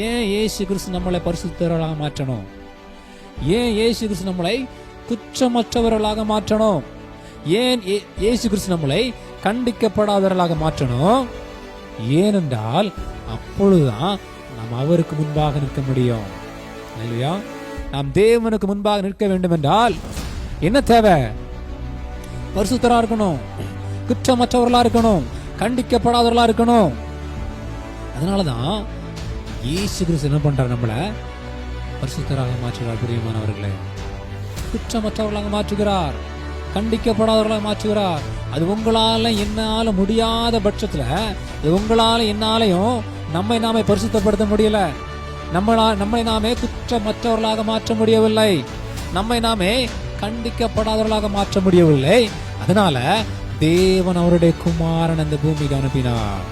ஏன் இயேசு கிறிஸ்து நம்மளை பரிசுத்தவர்களாக மாற்றணும்? ஏன் இயேசு கிறிஸ்து நம்மளை குற்றமற்றவர்களாக மாற்றணும்? ஏன் இயேசு கிறிஸ்து நம்மளை கண்டிக்கப்படாதவர்களாக மாற்றணும்? ஏனென்றால் அப்பொழுதுதான் நாம் அவருக்கு முன்பாக நிற்க முடியும். இல்லையா? நாம் தேவனுக்கு முன்பாக நிற்க வேண்டும் என்றால் என்ன தேவை? பரிசுத்தரா இருக்கணும், குற்றமற்றவர்களா இருக்கணும், கண்டிக்கப்படாதவர்களா இருக்கணும். அதனாலதான் இயேசு கிறிஸ்து என்ன பண்றார்? நம்மளை பரிசுத்தராக மாற்றுகிறார். பிரியமானவர்களே, குற்றமற்றவர்களாக மாற்றுகிறார், கண்டிக்கப்படாதவர்களாக மாற்றுகிறார். அது உங்களால என்னால முடியாத பட்சத்துல, உங்களால என்னாலையும் நம்மை நாமே பரிசுத்தப்படுத்த முடியல, நம்மை நாமே குற்றமற்றவர்களாக மாற்ற முடியவில்லை, நம்மை நாமே கண்டிக்கப்படாதவர்களாக மாற்ற முடியவில்லை. அதனால தேவன் அவருடைய குமாரன் அந்த பூமிக்கு அனுப்பினார்.